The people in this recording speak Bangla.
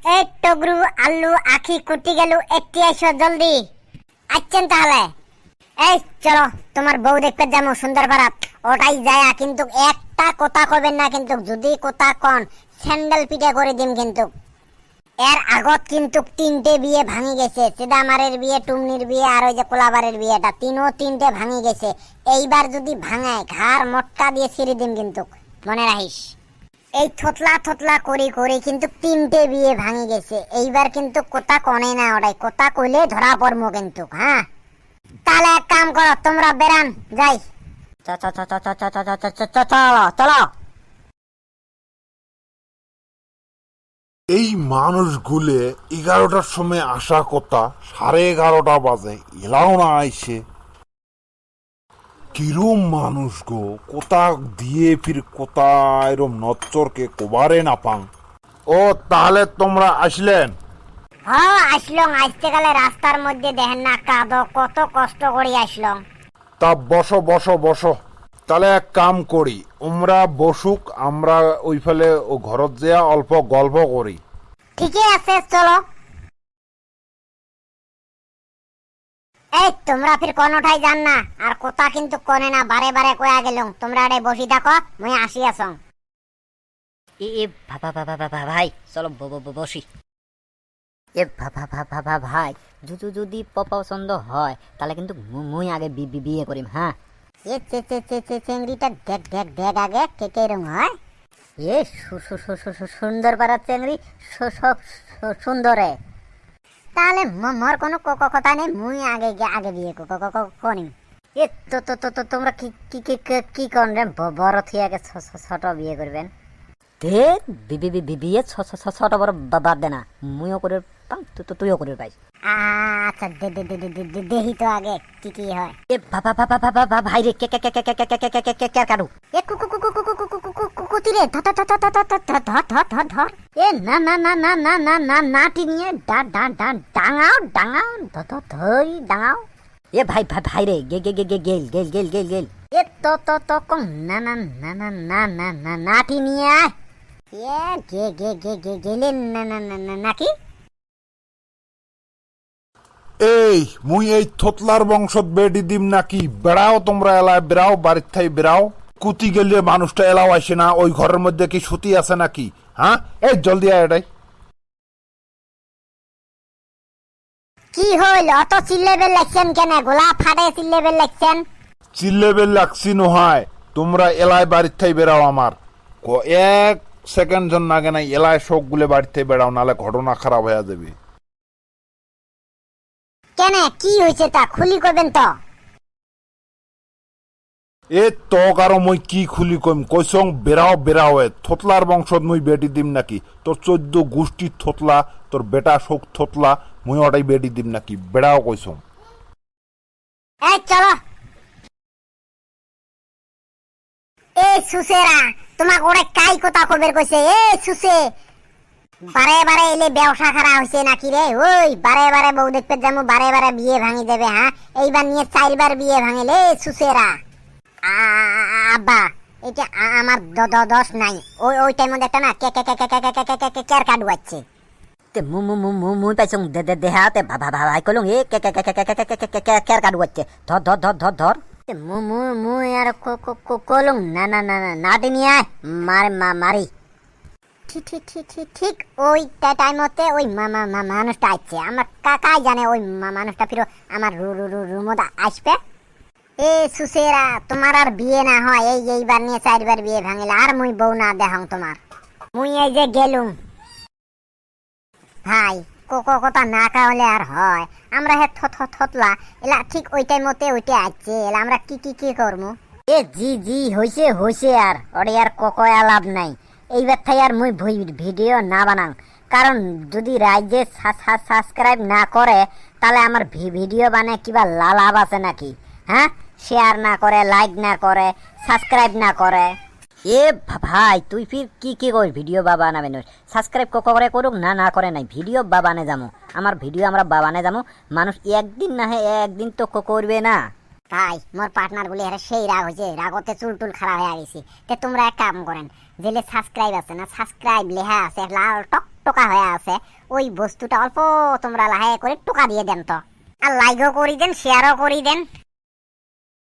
এই টগরু আলু আখি কুটি গেল একটি আইসো জলদি আচ্ছেন তাহলে। এই চলো তোমার বউ দেখতে যাবো সুন্দর বারাত, ওটাই যায় কিন্তু একটা কথা কবেন না, কিন্তু যদি কথা কন স্যান্ডেল পিঠে করে দিম। কিন্তু এর আগত কিন্তু 3টে বিয়ে ভাঙি গেছে, সিদামারের বিয়ে, টুমনির বিয়ে আর ওই যে কোলাবারের বিয়েটা, তিনটে ভাঙি গেছে। এইবার যদি ভাঙায় ঘাড় মটকা দিয়ে ছিঁড়ে দিম কিন্তু, মনে রাখিস। এই থতলা থতলা করি করি কিন্তু 3টে বিয়ে ভাঙি গেছে। এইবার কিন্তু কথা কনে না, ওটাই কথা কইলে ধরা পড়বো কিন্তু। হ্যাঁ তাহলে এক কাম করো, তোমরা বেরান যাই। চলো চলো। এই মানুষগুলো 11টার সময় আসা কথা, 11:30 বাজে এলাও না আইসে। কিরম মানুষ গো, কোথা দিয়ে ফির কোথা এরম নচ্চরকে কোবারে না পাং। ও তাহলে তোমরা আসলেন? হ্যাঁ আসলাম, আসতে গেলে রাস্তার মধ্যে দেখেন না কাদো, কত কষ্ট করে আসলাম। তা বসো বসো বসো। তাহলে এক কাম করি, আমরা বসুক, আমরা ওই ফেলে ও ঘরত যেয়া অল্প গল্প করি। ঠিকই আছে চলো। এই তোমরা ফির কোনটাই যান না, আর কথা কিন্তু কনে না, বারে বারে কয়া গেলুম। তোমরা আরে বসি থাকো, মুই আসি আসং। ভাই চলো বসি। ভাই যদি পছন্দ হয় তাহলে কিন্তু মুই আগে বিয়ে করিম। হ্যাঁ এ চেংড়িটা দেখ দেখ দেখ আগে কে কে রং হয়। এ সুন্দর পাড়ার চেংড়ি, সুন্দরে। তাহলে মোর কোনো কথা নেই, মুই আগে আগে বিয়ে করিম। এ তো তোমরা কি করেন রে, বড় থিয়াকে ছোট বিয়ে করবেন? বিয়ে ছোট বড় বাদ দে না, মুইও করে পাম তুইও করে পাইস। আচ্ছা দেখি তো আগে কি কি হয়। এ ভাই রে কে কাটু। এ কুকুতি রে, ধর ধর ধর ধর ধর ধর ধর ধর ধর। এ না নাটি নিয়ে ডাঙাও ধরি ডাঙাও। এ ভাই রে গেল। এ তো কম না নাটি নিয়ে আয়। এ গেলেন নাকি? এই মুই এই থতলার বংশত বেডি দিম নাকি? বেড়াও তোমরা, এলায় বেড়াও, বাড়ির থাই বেড়াও। কুতি গেলে মানুষটা এলাও আসে না, ওই ঘরের মধ্যে কি সুতি আছে নাকি? হ্যাঁ এই জলদি আয় এটাই। কি হইল অত চিল্লেবেল লাগছেন কেন? গোলা ফাটে চিল্লেবেল লাগছেন? চিল্লেবেল লাগছি নহায়, তোমরা এলায় বাড়ির থাই বেড়াও। আমার 1 সেকেন্ড জন নাগে নাই, এলায় শোক গুলে বাড়ির থাই বেড়াও, নাহলে ঘটনা খারাপ হয়ে যাবে। কেন কি হয়েছে তা খুলি করবেন তো? এ তো কারো মই কি খুলি কইম, কইসং বেড়াও এ থতলার বংশত মুই বেটি দিম নাকি? তোর 14 গোষ্ঠী থতলা, তোর বেটা শোক থতলা, মুই ওটাই বেটি দিম নাকি? বেড়াও কইসং। এই চলো। এ সুসেরা, তোমাকে ওরা কাই কথা কবের কইছে? এ সুসে, বারে বারে এলে ব্যবসা খারাপ হইছে নাকি রে? ওই বারে বারে বউ দেখতে যাবো, বারে বারে বিয়ে ভাঙি দেবে। হ্যাঁ এইবার নিয়ে 4বার বিয়ে ভাঙিলে সুসেরা। আব্বা এটা আমার দোষ নাই, ওই টাইম একটা না কের কাটু আছে। মুই পাইছং দেহাতে ভাই কলং এ কের কাটু আছে। ধর মুই আর কলং না নাটি নিয়ে আয়, মারি। ঠিক ওই টাইমতে ওই মানুষটা আসছে। আমার কাকাই জানে ওই মানুষটা ফিরো আমার রুমত আসবে। এ সুসেরা, তোমার আর বিয়ে না হয়, এইবার নিয়ে 4বার বিয়ে ভাঙিলে আর মুই বউ না দেখাং তোমার। মুই এই যে গেলুম ভাই, কথা না কাহলে আর হয়? আমরা হে থতলা এলা ঠিক ওই টাইমতে ওইটা আসছে, এলা আমরা কি করবো? এ জি হইছে আর ওরে আর কয়া লাভ নাই। এইবার থাই আর মুই ভিডিও না বানাং, কারণ যদি রাইজে সাবস্ক্রাইব না করে তাহলে আমার ভিডিও বানায় কিবা লাভ আছে নাকি? হ্যাঁ শেয়ার না করে, লাইক না করে, সাবস্ক্রাইব না করে। এ ভাই তুই ফির কি কর ভিডিও বানাবে? সাবস্ক্রাইব করে করুক না করে নাই, ভিডিও বাবানে যাবো। আমার ভিডিও আমরা বাবানে যাবো, মানুষ একদিন না হয় একদিন তো করবে না। তাই মোর পার্টনার বলে আরে সেই রাগ হয়েছে, রাগতে চুল খারাপ হয়ে গেছে। তে তোমরা এক কাম করেন, যেলে সাবস্ক্রাইব আছে না, সাবস্ক্রাইব লেখা আছে লাল টক টোকা হয়ে আছে ওই বস্তুটা অল্প তোমরা লাহে করে টোকা দিয়ে দেন তো, আর লাইকও করি দেন, শেয়ারও করি দেন।